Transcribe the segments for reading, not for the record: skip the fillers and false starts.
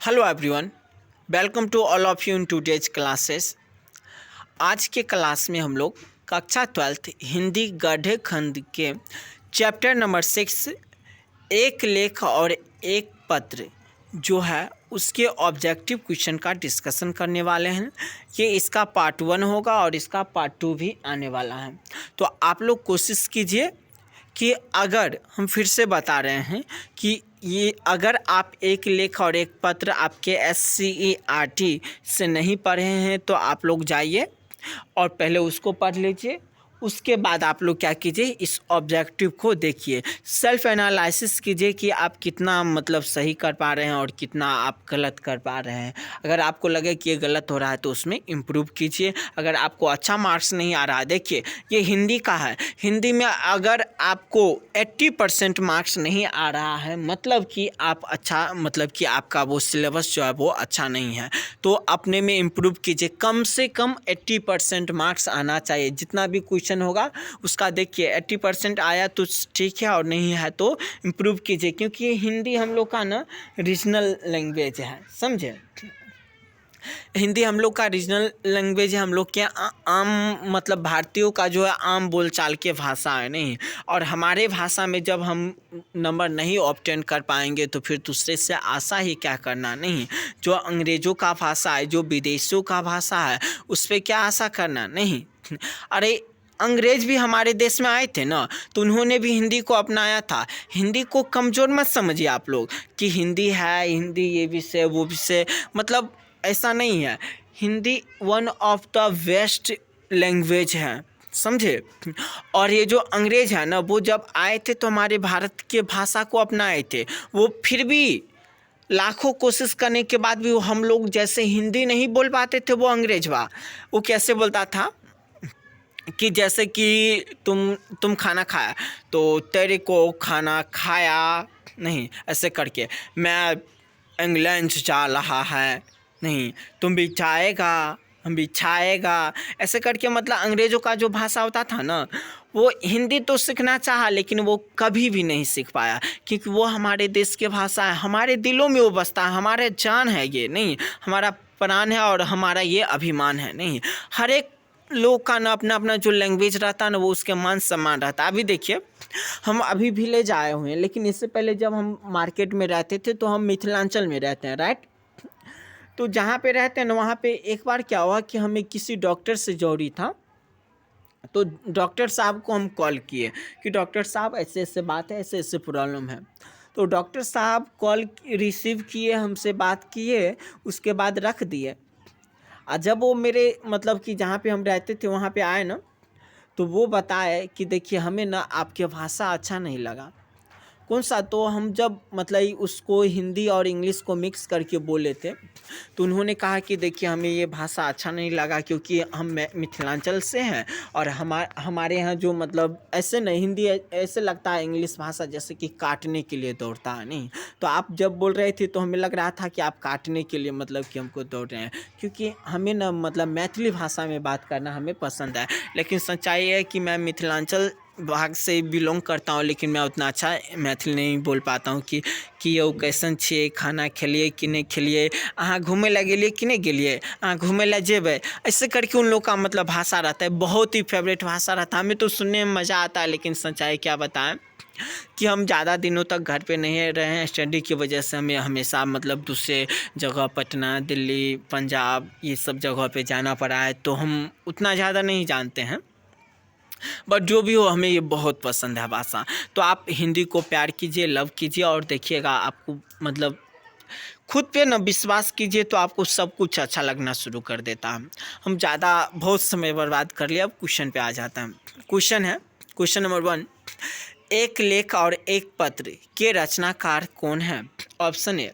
Hello everyone, welcome to all of you in today's classes. आज के class में हम लोग कक्षा 12th हिंदी गढ़े खंड के चैप्टर नंबर 6 एक लेख और एक पत्र जो है उसके ऑब्जेक्टिव क्वेश्चन का डिस्कशन करने वाले हैं। ये इसका पार्ट 1 होगा और इसका पार्ट 2 भी आने वाला है। तो आप लोग कोशिश कीजिए कि अगर हम फिर से बता रहे हैं कि ये अगर आप एक लेख और एक पत्र आपके SCERT से नहीं पढ़े हैं तो आप लोग जाइए और पहले उसको पढ़ लीजिए। उसके बाद आप लोग क्या कीजिए, इस ऑब्जेक्टिव को देखिए, सेल्फ एनालिसिस कीजिए कि आप कितना मतलब सही कर पा रहे हैं और कितना आप गलत कर पा रहे हैं। अगर आपको लगे कि ये गलत हो रहा है तो उसमें इम्प्रूव कीजिए। अगर आपको अच्छा मार्क्स नहीं आ रहा है, देखिए ये हिंदी का है, हिंदी में अगर आपको 80% मार्क्स नहीं आ रहा है मतलब कि आप अच्छा मतलब कि आपका वो सिलेबस जो है वो अच्छा नहीं है, तो अपने में इम्प्रूव कीजिए। कम से कम 80% मार्क्स आना चाहिए। जितना भी क्वेश्चन होगा उसका देखिए 80% आया तो ठीक है और नहीं है तो इम्प्रूव कीजिए, क्योंकि ये हिंदी हम लोग का ना रीजनल लैंग्वेज है, समझे। हिंदी हम लोग का रीजनल लैंग्वेज है, हम लोग के आम मतलब भारतीयों का जो है आम बोलचाल के भाषा है नहीं। और हमारे भाषा में जब हम नंबर नहीं ऑब्टेन कर पाएंगे तो फिर दूसरे से आशा ही क्या करना नहीं। जो अंग्रेज़ों का भाषा है, जो विदेशियों का भाषा है, उस पर क्या आशा करना नहीं। अरे अंग्रेज भी हमारे देश में आए थे ना, तो उन्होंने भी हिंदी को अपनाया था। हिंदी को कमज़ोर मत समझिए आप लोग कि हिंदी है, हिंदी ये विषय वो विषय, मतलब ऐसा नहीं है। Hindi one of the best language है, समझे। और ये जो अंग्रेज है ना, वो जब आए थे तो हमारे भारत के भाषा को अपनाए थे। वो फिर भी लाखों कोशिश करने के बाद भी वो हम लोग जैसे हिंदी नहीं बोल पाते थे, वो अंग्रेज वो कैसे बोलता था कि जैसे कि तुम खाना खाया तो तेरे को खाना खाया नहीं, ऐसे करके। मैं इंग्लैंड जा रहा है नहीं, तुम भी जाएगा, हम भी छाएगा, ऐसे करके। मतलब अंग्रेज़ों का जो भाषा होता था ना, वो हिंदी तो सीखना चाहा लेकिन वो कभी भी नहीं सीख पाया, क्योंकि वो हमारे देश की भाषा है, हमारे दिलों में वो बसता है, हमारे जान है ये नहीं, हमारा प्राण है और हमारा ये अभिमान है नहीं। हर एक लोग का ना अपना अपना जो लैंग्वेज रहता है ना, वो उसके मान सम्मान रहता है। अभी देखिए, हम अभी विलेज आए हुए हैं, लेकिन इससे पहले जब हम मार्केट में रहते थे तो हम मिथिलांचल में रहते हैं, राइट। तो जहाँ पे रहते हैं ना, वहाँ पे एक बार क्या हुआ कि हमें किसी डॉक्टर से जरूरी था, तो डॉक्टर साहब को हम कॉल किए कि डॉक्टर साहब ऐसे ऐसे बात है, ऐसे ऐसे प्रॉब्लम है। तो डॉक्टर साहब कॉल रिसीव किए, हमसे बात किए, उसके बाद रख दिए। और जब वो मेरे मतलब कि जहाँ पे हम रहते थे वहाँ पे आए ना, तो वो बताए कि देखिए हमें ना आपके भाषा अच्छा नहीं लगा। कौन सा? तो हम जब मतलब उसको हिंदी और इंग्लिश को मिक्स करके बोले थे, तो उन्होंने कहा कि देखिए हमें ये भाषा अच्छा नहीं लगा, क्योंकि हम मिथिलांचल से हैं और हमारे यहाँ जो मतलब ऐसे नहीं, हिंदी ऐसे लगता है इंग्लिश भाषा जैसे कि काटने के लिए दौड़ता है नहीं। तो आप जब बोल रहे थे तो हमें लग रहा था कि आप काटने के लिए मतलब कि हमको दौड़ रहे हैं, क्योंकि हमें ना मतलब मैथिली भाषा में बात करना हमें पसंद है। लेकिन सच्चाई है कि मैं मिथिलांचल भाग से बिलोंग करता हूँ, लेकिन मैं उतना अच्छा मैथिली नहीं बोल पाता हूँ कि यौ कैसन छिए, खाना खेलिए कि नहीं खेलिए, अहाँ घूमे ला गेलिए कि नहीं गेलिए, अहाँ घूमे ला जेबे, ऐसे करके उन लोग का मतलब भाषा रहता है। बहुत ही फेवरेट भाषा रहता है, हमें तो सुनने में मज़ा आता है। लेकिन सच्चाई क्या बताएं कि हम ज़्यादा दिनों तक घर पे नहीं रहे हैं, स्टडी की वजह से हमें हमेशा मतलब दूसरे जगह पटना, दिल्ली, पंजाब ये सब जगह पे जाना पड़ा है, तो हम उतना ज़्यादा नहीं जानते हैं। बट जो भी हो, हमें ये बहुत पसंद है भाषा। तो आप हिंदी को प्यार कीजिए, लव कीजिए और देखिएगा आपको मतलब खुद पे ना विश्वास कीजिए तो आपको सब कुछ अच्छा लगना शुरू कर देता है। हम ज़्यादा बहुत समय बर्बाद कर लिया, अब क्वेश्चन पे आ जाता है। क्वेश्चन है, क्वेश्चन नंबर 1, एक लेख और एक पत्र के रचनाकार कौन है? Option A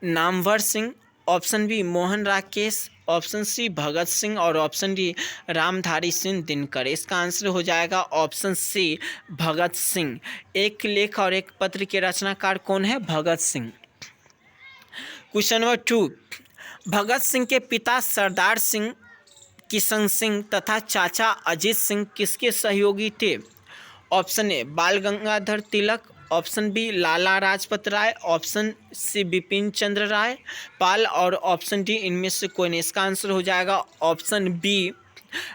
Namvar Singh, option B Mohan Rakesh, option C Bhagat Singh और ऑप्शन डी रामधारी सिंह दिनकर। इसका आंसर हो जाएगा ऑप्शन सी भगत सिंह। एक लेख और एक पत्र के रचनाकार कौन है? भगत सिंह। क्वेश्चन नंबर 2, भगत सिंह के पिता सरदार सिंह, किशन सिंह तथा चाचा अजीत सिंह किसके सहयोगी थे? ऑप्शन ए बाल Gangadhar Tilak, option B Lala Lajpat Rai, option C Bipin Chandra राय पाल और ऑप्शन डी इनमें से कोई नहीं। इसका आंसर हो जाएगा ऑप्शन बी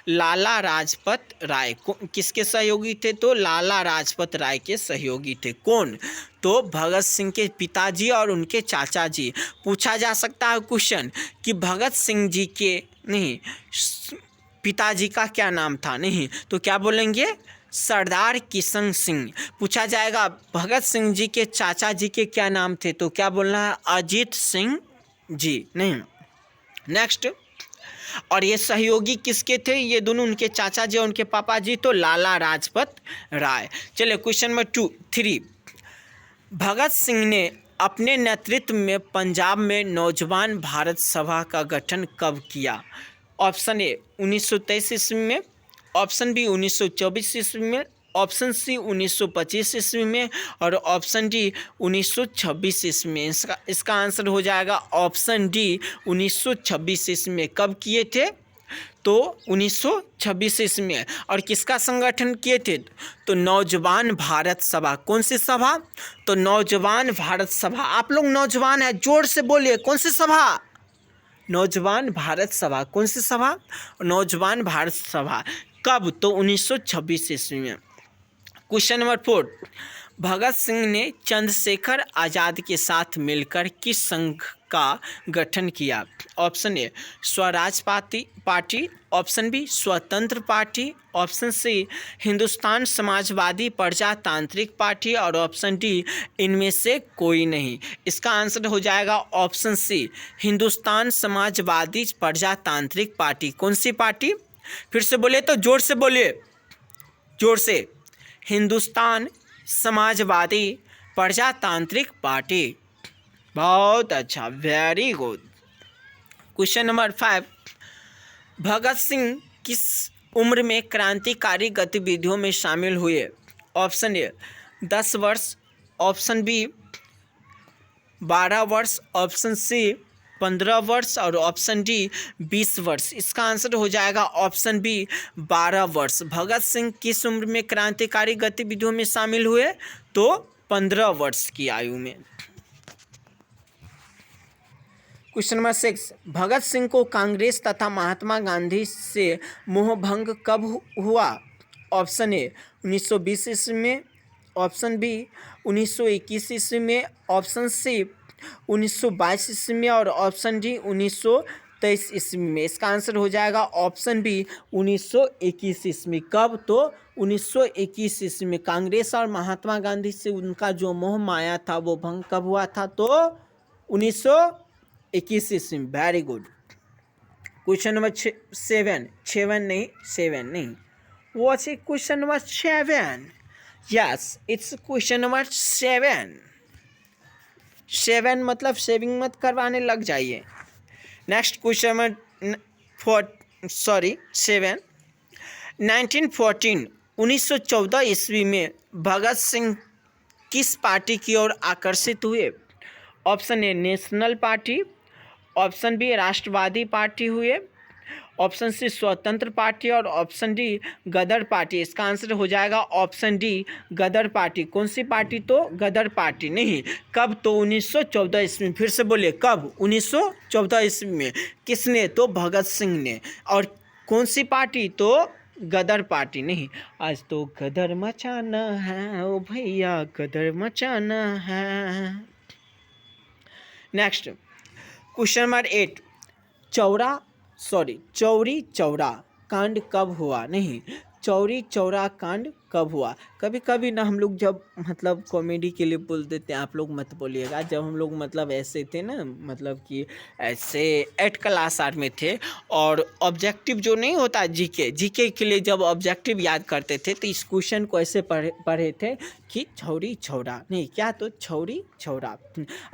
लाला लाजपत राय। किसके सहयोगी थे? तो लाला लाजपत राय के सहयोगी थे। कौन? तो भगत सिंह के पिताजी और उनके चाचा जी। पूछा जा सकता है क्वेश्चन कि भगत सिंह जी के नहीं पिताजी का क्या नाम था? नहीं तो क्या बोलेंगे? सरदार किशन सिंह। पूछा जाएगा भगत सिंह जी के चाचा जी के क्या नाम थे? तो क्या बोलना है? अजीत सिंह जी। नहीं। नेक्स्ट, और ये सहयोगी किसके थे? ये दोनों उनके चाचा जी और उनके पापा जी, तो लाला लाजपत राय। चलिए क्वेश्चन नंबर 3। भगत सिंह ने अपने नेतृत्व में पंजाब में नौजवान भारत सभा का गठन कब किया? ऑप्शन ए 1923 ईस्वी में, ऑप्शन बी 1924 ईस्वी में, ऑप्शन सी 1925 ईस्वी में और ऑप्शन डी 1926 ईस्वी में। इसका आंसर हो जाएगा ऑप्शन डी 1926 ईस्वी में। कब किए थे? तो 1926 ईस्वी में। और किसका संगठन किए थे? तो नौजवान भारत सभा। कौन सी सभा? तो नौजवान भारत सभा। आप लोग नौजवान हैं, जोर से बोलिए, कौन सी सभा? नौजवान भारत सभा। कौन सी सभा? नौजवान भारत सभा। कब? तो 1926 ईस्वी में। Question number 4। भगत सिंह ने चंद्रशेखर आज़ाद के साथ मिलकर किस संघ का गठन किया? Option A Swaraj party, option B Swatantra party, option C Hindustan Samajwadi Prajatantrik party और ऑप्शन डी इनमें से कोई नहीं। इसका आंसर हो जाएगा option C Hindustan Samajwadi Prajatantrik party. कौन सी पार्टी? फिर से बोलिए, तो जोर से बोलिए, जोर से। हिंदुस्तान समाजवादी प्रजातांत्रिक पार्टी। बहुत अच्छा, very good. Question number 5। Bhagat Singh किस उम्र में क्रांतिकारी गतिविधियों में शामिल हुए? ऑप्शन ए 10 वर्ष, ऑप्शन बी 12 वर्ष, ऑप्शन सी 15 वर्ष और ऑप्शन डी 20 वर्ष। इसका आंसर हो जाएगा ऑप्शन बी 12 वर्ष। भगत सिंह किस उम्र में क्रांतिकारी गतिविधियों में शामिल हुए? तो 15 वर्ष की आयु में। Question number 6। भगत सिंह को कांग्रेस तथा महात्मा गांधी से मोहभंग कब हुआ? ऑप्शन ए 1920 ईस्वी में, ऑप्शन बी 1921 ईस्वी में, ऑप्शन सी 1922 ईस्वी में और ऑप्शन डी 1923 ईस्वी में। इसका आंसर हो जाएगा ऑप्शन बी 1921 ईस्वी। कब? तो 1921 ईस्वी में कांग्रेस और महात्मा गांधी से उनका जो मोह माया था वो भंग कब हुआ था? तो 1921 ईस्वी में। Very good. Question number 7 what's it? Question number 7। Yes, it's question number 7 मतलब शेविंग मत करवाने लग जाइए। Next question number 7। 1914 ईस्वी में भगत सिंह किस पार्टी की ओर आकर्षित हुए? Option A national party, option B राष्ट्रवादी पार्टी हुए, ऑप्शन सी स्वतंत्र पार्टी और ऑप्शन डी गदर पार्टी। इसका आंसर हो जाएगा ऑप्शन डी गदर पार्टी। कौन सी पार्टी? तो गदर पार्टी। नहीं, कब? तो 1914 ईस्वी में। फिर से बोलिए, कब? 1914 ईस्वी में। किसने? तो भगत सिंह ने। और कौन सी पार्टी? तो गदर पार्टी। नहीं, आज तो गदर मचाना है ओ भैया, गदर मचाना है। Next question number 8। Chauri Chaura कांड कब हुआ? नहीं, चौरी चौरा कांड कब हुआ? कभी कभी ना हम लोग जब मतलब कॉमेडी के लिए बोल देते हैं, आप लोग मत बोलिएगा। जब हम लोग मतलब ऐसे थे ना, मतलब कि ऐसे 8 क्लास 8 में थे और ऑब्जेक्टिव जो नहीं होता जीके के लिए जब ऑब्जेक्टिव याद करते थे तो इस क्वेश्चन को ऐसे पढ़े थे कि छौरी छौरा। नहीं, क्या? तो छौरी छौरा।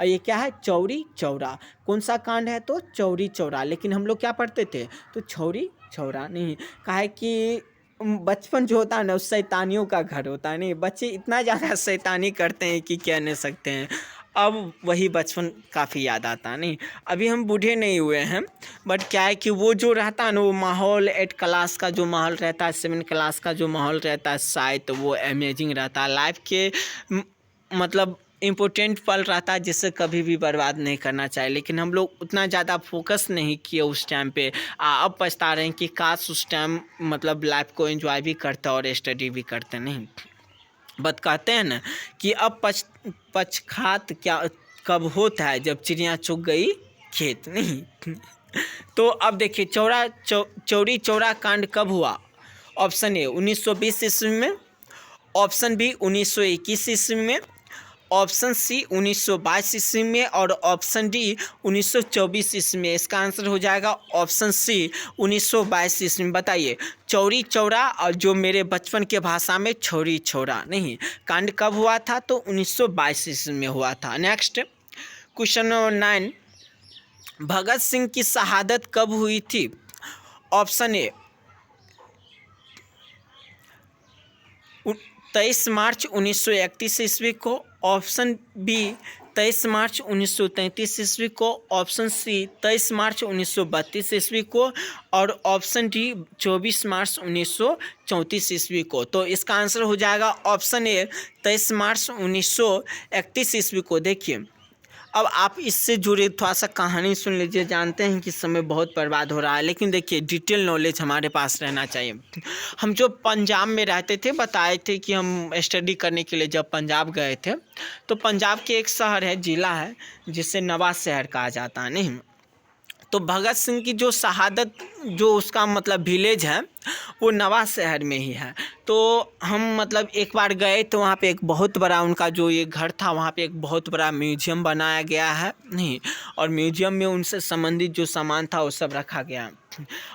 और ये क्या है? चौरी चौरा। कौन सा कांड है? तो चौरी चौरा। लेकिन हम लोग क्या पढ़ते थे? तो छौरी छौरा। नहीं, कहा है कि बचपन जो होता है ना उस शैतानियों का घर होता है। नहीं, बच्चे इतना ज़्यादा शैतानी करते हैं कि कह नहीं सकते हैं। अब वही बचपन काफ़ी याद आता है। नहीं, अभी हम बूढ़े नहीं हुए हैं, बट क्या है कि वो जो रहता है ना, वो माहौल 8 क्लास का जो माहौल रहता है, 7 क्लास का जो माहौल रहता है, शायद तो वो अमेजिंग रहता है। लाइफ के मतलब इम्पोर्टेंट पल रहता है जिससे कभी भी बर्बाद नहीं करना चाहिए, लेकिन हम लोग उतना ज़्यादा फोकस नहीं किए उस टाइम पे। अब पछता रहे हैं कि काश उस टाइम मतलब लाइफ को एंजॉय भी करते और स्टडी भी करते। नहीं, बट कहते हैं ना कि अब पक्षघात क्या कब होता है, जब चिड़िया चुग गई खेत। नहीं तो अब देखिए चौरी चौरा कांड कब हुआ? ऑप्शन ए 1920 ईस्वी में, ऑप्शन बी 1921 ईस्वी में, ऑप्शन सी 1922 ईस्वी में और ऑप्शन डी 1924 ईस्वी में। इसका आंसर हो जाएगा ऑप्शन सी 1922 ईस्वी में। बताइए चौरी चौरा और जो मेरे बचपन के भाषा में छोरी छोरा नहीं कांड कब हुआ था? तो 1922 ईस्वी में हुआ था। Next question number 9, Bhagat Singh की शहादत कब हुई थी? ऑप्शन ए 23 मार्च 1931 ईस्वी को, ऑप्शन बी 23 मार्च 1933 ईस्वी को, ऑप्शन सी 23 मार्च 1932 ईस्वी को और ऑप्शन डी 24 मार्च 1934 ईस्वी को। तो इसका आंसर हो जाएगा ऑप्शन ए 23 मार्च 1931 ईस्वी को। देखिए अब आप इससे जुड़े थोड़ा सा कहानी सुन लीजिए। जानते हैं कि समय बहुत बर्बाद हो रहा है, लेकिन देखिए डिटेल नॉलेज हमारे पास रहना चाहिए। हम जो पंजाब में रहते थे, बताए थे कि हम स्टडी करने के लिए जब पंजाब गए थे, तो पंजाब के एक शहर है, ज़िला है, जिसे नवाब शहर कहा जाता है। नहीं तो भगत सिंह की जो शहादत, जो उसका मतलब विलेज है, वो नवाब शहर में ही है। तो हम मतलब एक बार गए तो वहाँ पे एक बहुत बड़ा उनका जो ये घर था, वहाँ पे एक बहुत बड़ा म्यूजियम बनाया गया है। नहीं और म्यूजियम में उनसे संबंधित जो सामान था वो सब रखा गया।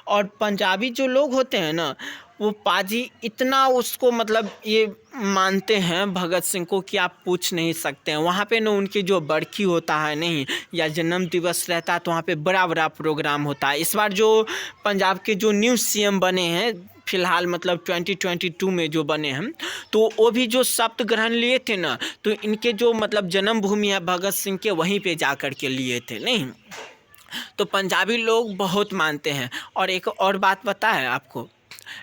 और पंजाबी जो लोग होते हैं ना, वो पाजी इतना उसको मतलब ये मानते हैं भगत सिंह को कि आप पूछ नहीं सकते हैं। वहाँ पे ना उनकी जो बरखी होता है नहीं या जन्म दिवस रहता है, तो वहाँ पे बड़ा बड़ा प्रोग्राम होता है। इस बार जो पंजाब के जो न्यू सीएम बने हैं फिलहाल, मतलब 2022 में जो बने हैं, तो वो भी जो शपथ ग्रहण लिए थे ना, तो इनके जो मतलब जन्मभूमि है भगत सिंह के, वहीं पे जा कर के लिए थे। नहीं तो पंजाबी लोग बहुत मानते हैं। और एक और बात पता है आपको,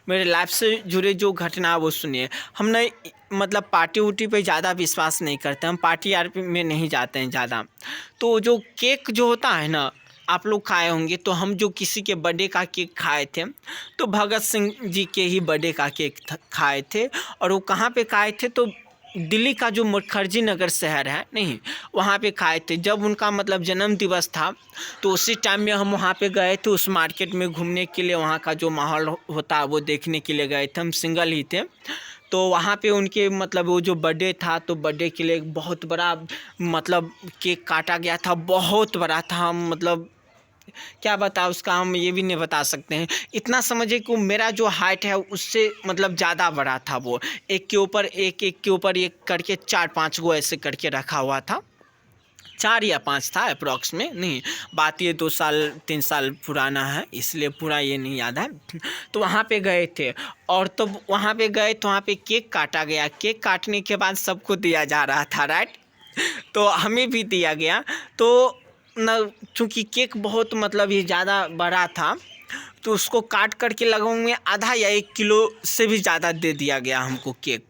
मेरे लाइफ से जुड़े जो घटना वो सुनिए। हमने मतलब पार्टी उटी पे ज़्यादा विश्वास नहीं करते, हम पार्टी यार में नहीं जाते हैं ज़्यादा। तो जो केक जो होता है ना, आप लोग खाए होंगे, तो हम जो किसी के बर्थडे का केक खाए थे, तो भगत सिंह जी के ही बर्थडे का केक खाए थे। और वो कहाँ पे खाए थे? तो दिल्ली का जो मुखर्जी नगर शहर है नहीं, वहाँ पे खाए थे। जब उनका मतलब जन्म दिवस था, तो उसी टाइम में हम वहाँ पे गए थे उस मार्केट में घूमने के लिए। वहाँ का जो माहौल होता है वो देखने के लिए गए थे। हम सिंगल ही थे, तो वहाँ पे उनके मतलब वो जो बर्थडे था, तो बर्थडे के लिए एक बहुत बड़ा मतलब केक काटा गया था, बहुत बड़ा था। हम मतलब क्या बताओ उसका, हम ये भी नहीं बता सकते हैं। इतना समझिए कि मेरा जो हाइट है उससे मतलब ज़्यादा बड़ा था। वो एक के ऊपर एक, एक के ऊपर एक करके 4-5 गो ऐसे करके रखा हुआ था। 4 या 5 था अप्रॉक्स में। नहीं, बात ये 2-3 साल पुराना है, इसलिए पूरा ये नहीं याद है। तो वहाँ पे गए थे, और तो वहाँ पे गए तो वहाँ पे केक काटा गया। केक काटने के बाद सबको दिया जा रहा था, राइट? तो हमें भी दिया गया। तो न चूँकि केक बहुत मतलब ये ज़्यादा बड़ा था, तो उसको काट करके लगभग में आधा या 1 किलो से भी ज़्यादा दे दिया गया हमको केक।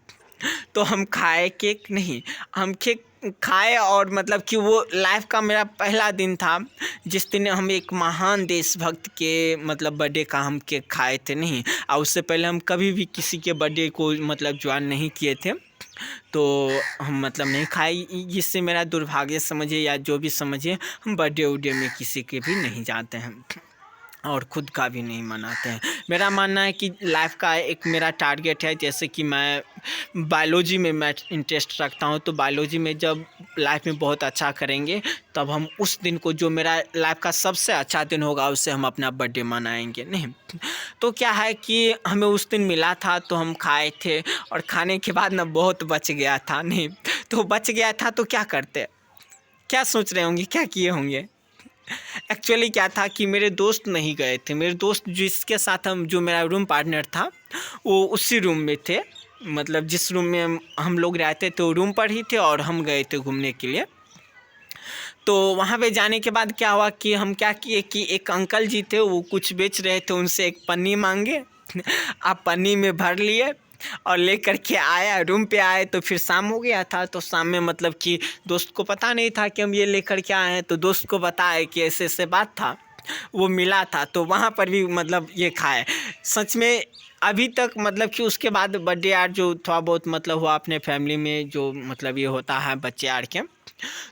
तो हम खाए केक, नहीं हम केक खाए। और मतलब कि वो लाइफ का मेरा पहला दिन था जिस दिन हम एक महान देशभक्त के मतलब बर्थडे का हम केक खाए थे। नहीं और उससे पहले हम कभी भी किसी के बर्थडे को मतलब ज्वाइन नहीं किए थे, तो हम मतलब नहीं खाए। इससे मेरा दुर्भाग्य समझिए या जो भी समझिए, हम बर्थडे उडे में किसी के भी नहीं जाते हैं और ख़ुद का भी नहीं मनाते हैं। मेरा मानना है कि लाइफ का एक मेरा टारगेट है, जैसे कि मैं बायोलॉजी में मैं इंटरेस्ट रखता हूँ, तो बायोलॉजी में जब लाइफ में बहुत अच्छा करेंगे, तब हम उस दिन को, जो मेरा लाइफ का सबसे अच्छा दिन होगा, उससे हम अपना बर्थडे मनाएंगे। नहीं तो क्या है कि हमें उस दिन मिला था, तो हम खाए थे, और खाने के बाद ना बहुत बच गया था। नहीं तो बच गया था तो क्या करते, क्या सोच रहे होंगे, क्या किए होंगे? एक्चुअली क्या था कि मेरे दोस्त नहीं गए थे। मेरे दोस्त जिसके साथ हम, जो मेरा रूम पार्टनर था, वो उसी रूम में थे। मतलब जिस रूम में हम लोग रहते थे वो रूम पर ही थे, और हम गए थे घूमने के लिए। तो वहाँ पे जाने के बाद क्या हुआ कि हम क्या किए कि एक अंकल जी थे, वो कुछ बेच रहे थे, उनसे एक पन्नी मांगे। आप पन्नी में भर लिए, और लेकर के आया, रूम पे आए तो फिर शाम हो गया था। तो शाम में मतलब कि दोस्त को पता नहीं था कि हम ये लेकर के आए हैं, तो दोस्त को बताया कि ऐसे ऐसे बात था, वो मिला था, तो वहाँ पर भी मतलब ये खाए। सच में अभी तक मतलब कि उसके बाद बर्थडे यार जो थोड़ा बहुत मतलब हुआ अपने फैमिली में, जो मतलब ये होता है बच्चे यार के,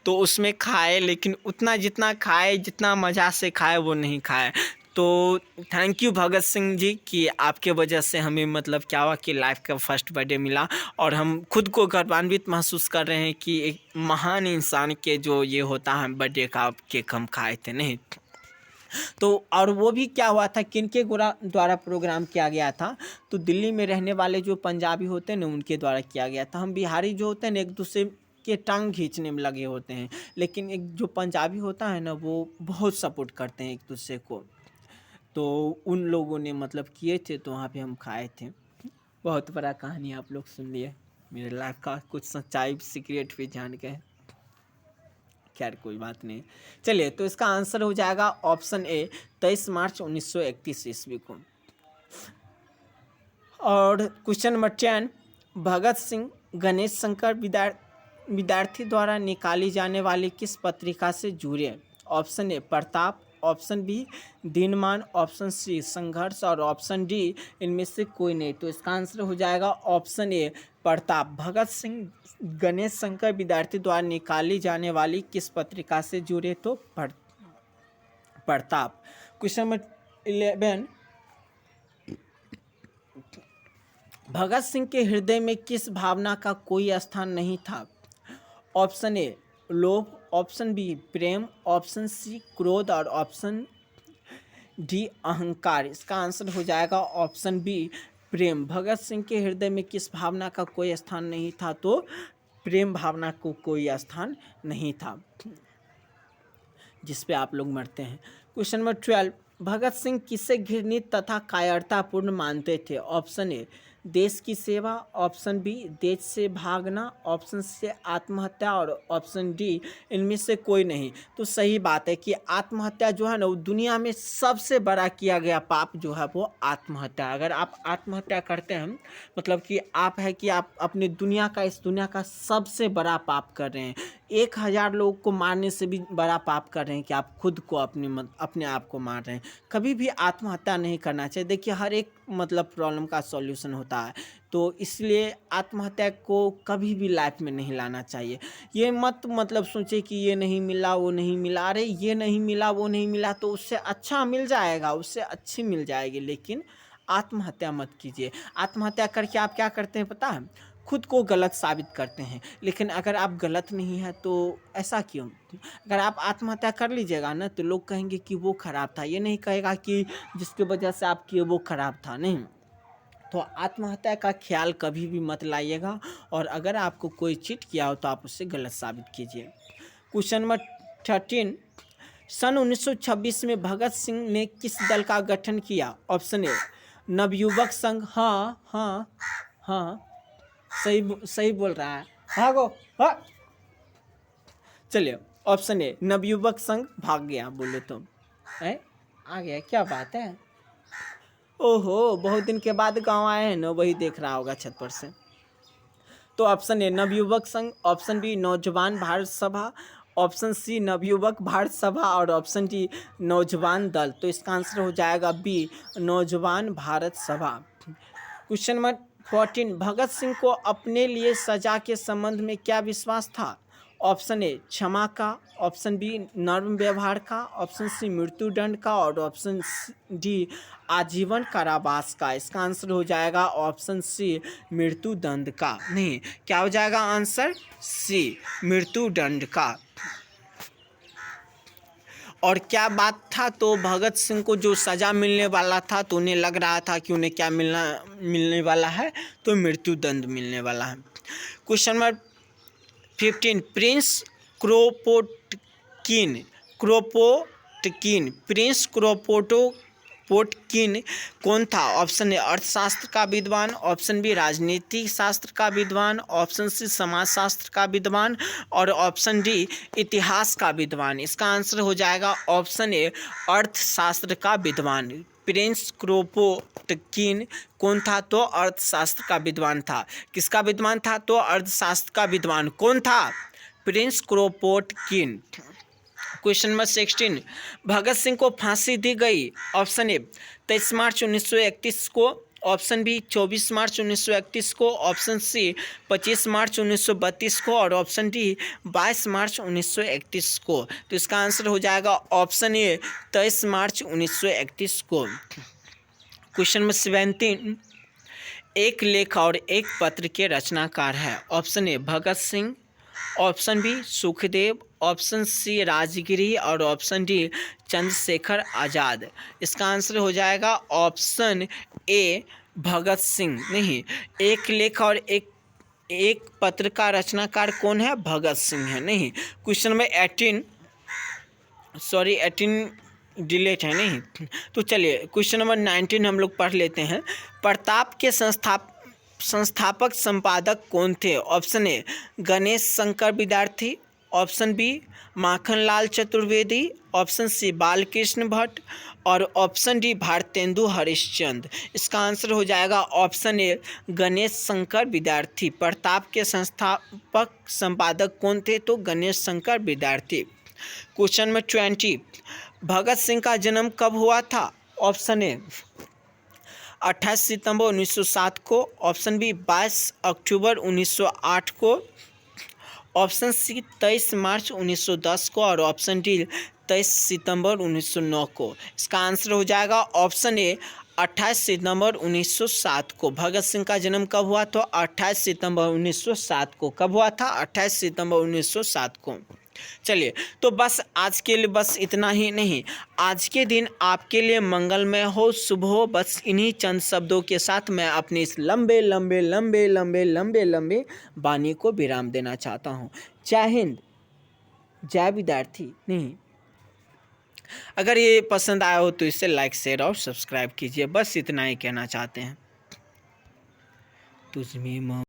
तो उसमें खाए, लेकिन उतना जितना खाए, जितना मज़ा से खाए वो नहीं खाए। तो थैंक यू भगत सिंह जी कि आपके वजह से हमें मतलब क्या हुआ कि लाइफ का फर्स्ट बर्थडे मिला, और हम खुद को गौरवान्वित महसूस कर रहे हैं कि एक महान इंसान के जो ये होता है बर्थडे का केक हम खाए थे। नहीं तो और वो भी क्या हुआ था, किनके द्वारा प्रोग्राम किया गया था, तो दिल्ली में रहने वाले जो पंजाबी होते हैं ना उनके द्वारा किया गया था। हम बिहारी जो होते हैं ना एक दूसरे के टांग खींचने में लगे होते हैं, लेकिन एक जो पंजाबी होता है ना वो बहुत सपोर्ट करते हैं एक दूसरे को। तो उन लोगों ने मतलब किए थे, तो वहाँ पे हम खाए थे। बहुत बड़ा कहानी आप लोग सुन लिए, मेरे लाइफ का कुछ सच्चाई सीक्रेट भी जान गए। खैर कोई बात नहीं। चलिए, तो इसका आंसर हो जाएगा ऑप्शन ए 23 मार्च 1931 ईस्वी को। और क्वेश्चन नंबर 10, भगत सिंह गणेश शंकर विद्यार्थी द्वारा निकाली जाने वाली किस पत्रिका से जुड़े? Option A Pratap, option B Dinman, option C Sangharsh और ऑप्शन डी इनमें से कोई नहीं। तो इसका आंसर हो जाएगा ऑप्शन ए प्रताप। भगत सिंह गणेश शंकर विद्यार्थी द्वारा निकाली जाने वाली किस पत्रिका से जुड़े? तो प्रताप। क्वेश्चन नंबर 11, भगत सिंह के हृदय में किस भावना का कोई स्थान नहीं था? ऑप्शन ए लोभ, ऑप्शन बी प्रेम, ऑप्शन सी क्रोध और ऑप्शन डी अहंकार। इसका आंसर हो जाएगा ऑप्शन बी प्रेम। भगत सिंह के हृदय में किस भावना का कोई स्थान नहीं था? तो प्रेम भावना को कोई स्थान नहीं था, जिस पे आप लोग मरते हैं। क्वेश्चन नंबर 12, भगत सिंह किसे घृणित तथा कायरतापूर्ण मानते थे? ऑप्शन ए देश की सेवा, ऑप्शन बी देश से भागना, ऑप्शन सी आत्महत्या और ऑप्शन डी इनमें से कोई नहीं। तो सही बात है कि आत्महत्या जो है ना वो दुनिया में सबसे बड़ा किया गया पाप जो है वो आत्महत्या। अगर आप आत्महत्या करते हैं मतलब कि आप है कि आप अपनी इस दुनिया का सबसे बड़ा पाप कर रहे हैं। 1000 लोगों को मारने से भी बड़ा पाप कर रहे हैं कि आप खुद को अपने आप को मार रहे हैं। कभी भी आत्महत्या नहीं करना चाहिए। देखिए हर एक मतलब प्रॉब्लम का सॉल्यूशन होता है, तो इसलिए आत्महत्या को कभी भी लाइफ में नहीं लाना चाहिए। ये मत मतलब सोचे कि ये नहीं मिला वो नहीं मिला, अरे ये नहीं मिला वो नहीं मिला तो उससे अच्छा मिल जाएगा, उससे अच्छी मिल जाएगी, लेकिन आत्महत्या मत कीजिए। आत्महत्या करके आप क्या करते हैं पता है? खुद को गलत साबित करते हैं। लेकिन अगर आप गलत नहीं है तो ऐसा क्यों? अगर आप आत्महत्या कर लीजिएगा ना तो लोग कहेंगे कि वो खराब था, ये नहीं कहेगा कि जिसकी वजह से आप किए वो खराब था। नहीं, तो आत्महत्या का ख्याल कभी भी मत लाइएगा, और अगर आपको कोई चीट किया हो तो आप उससे गलत साबित कीजिए। क्वेश्चन नंबर 13, सन 1926 में भगत सिंह ने किस दल का गठन किया? ऑप्शन ए नवयुवक संघ, हाँ हाँ हाँ सही बोल रहा है, भागो हाँ। चलिए, ऑप्शन ए नवयुवक संघ, भाग गया बोले तो है, आ गया, क्या बात है। ओहो, बहुत दिन के बाद गांव आए हैं ना, वही देख रहा होगा छत पर से। तो ऑप्शन ए नवयुवक संघ, ऑप्शन बी नौजवान भारत सभा, ऑप्शन सी नवयुवक भारत सभा और ऑप्शन डी नौजवान दल। तो इसका आंसर हो जाएगा बी नौजवान भारत सभा। क्वेश्चन नंबर 14, भगत सिंह को अपने लिए सजा के संबंध में क्या विश्वास था? ऑप्शन ए क्षमा का, ऑप्शन बी नर्म व्यवहार का, ऑप्शन सी मृत्युदंड का और ऑप्शन डी आजीवन कारावास का। इसका आंसर हो जाएगा ऑप्शन सी मृत्युदंड का। नहीं, क्या हो जाएगा आंसर? सी मृत्युदंड का। और क्या बात था, तो भगत सिंह को जो सज़ा मिलने वाला था तो उन्हें लग रहा था कि उन्हें क्या मिलने वाला है, तो मृत्युदंड मिलने वाला है। क्वेश्चन नंबर 15, प्रिंस क्रोपोटकिन कौन था? ऑप्शन ए अर्थशास्त्र का विद्वान, ऑप्शन बी राजनीतिक शास्त्र का विद्वान, ऑप्शन सी समाजशास्त्र का विद्वान और ऑप्शन डी इतिहास का विद्वान। इसका आंसर हो जाएगा ऑप्शन ए अर्थशास्त्र का विद्वान। प्रिंस क्रोपोटकिन कौन था? तो अर्थशास्त्र का विद्वान था। किसका विद्वान था? तो अर्थशास्त्र का विद्वान। कौन था? Prince Kropotkin. Question number 16, Bhagat Singh को फांसी दी गई। ऑप्शन ए 23 मार्च 1931 को, ऑप्शन बी 24 मार्च 1931 को, ऑप्शन सी 25 मार्च 1932 को और ऑप्शन डी 22 मार्च 1931 को। तो इसका आंसर हो जाएगा ऑप्शन ए 23 मार्च 1931 को। क्वेश्चन नंबर 17, एक लेख और एक पत्र के रचनाकार है। Option A Bhagat Singh, option B Sukhdev, option C Rajgiri और ऑप्शन डी चंद्रशेखर आज़ाद। इसका आंसर हो जाएगा ऑप्शन ए भगत सिंह। नहीं, एक लेख और एक पत्र का रचनाकार कौन है? भगत सिंह है। नहीं, क्वेश्चन नंबर 18 डिलेट है। नहीं, तो चलिए क्वेश्चन नंबर 19 हम लोग पढ़ लेते हैं। प्रताप के संस्थापक संपादक कौन थे? Option A Ganesh Shankar Vidyarthi, option B Makhanlal Chaturvedi, option C Balkrishna Bhatt और ऑप्शन डी भारतेंदु हरिश्चंद्र। इसका आंसर हो जाएगा ऑप्शन ए गणेश शंकर विद्यार्थी। प्रताप के संस्थापक संपादक कौन थे? तो गणेश शंकर विद्यार्थी। क्वेश्चन नंबर 20, भगत सिंह का जन्म कब हुआ था? ऑप्शन ए 28 सितंबर 1907 को, ऑप्शन बी 22 अक्टूबर 1908 को, ऑप्शन सी 23 मार्च 1910 को और ऑप्शन डी 23 सितंबर 1909 को। इसका आंसर हो जाएगा ऑप्शन ए 28 सितंबर 1907 को। भगत सिंह का जन्म कब हुआ? तो 28 सितंबर 1907 को। कब हुआ था? 28 सितंबर 1907 को। चलिए, तो बस आज के लिए बस इतना ही नहीं, आज के दिन आपके लिए मंगलमय हो, शुभ हो। बस इन्हीं चंद शब्दों के साथ मैं अपनी इस लंबे लंबे लंबे लंबे लंबे लंबे वाणी को विराम देना चाहता हूँ। जय हिंद, जय विद्यार्थी। नहीं, अगर ये पसंद आया हो तो इसे लाइक शेयर और सब्सक्राइब कीजिए। बस इतना ही कहना चाहते हैं। तुझ में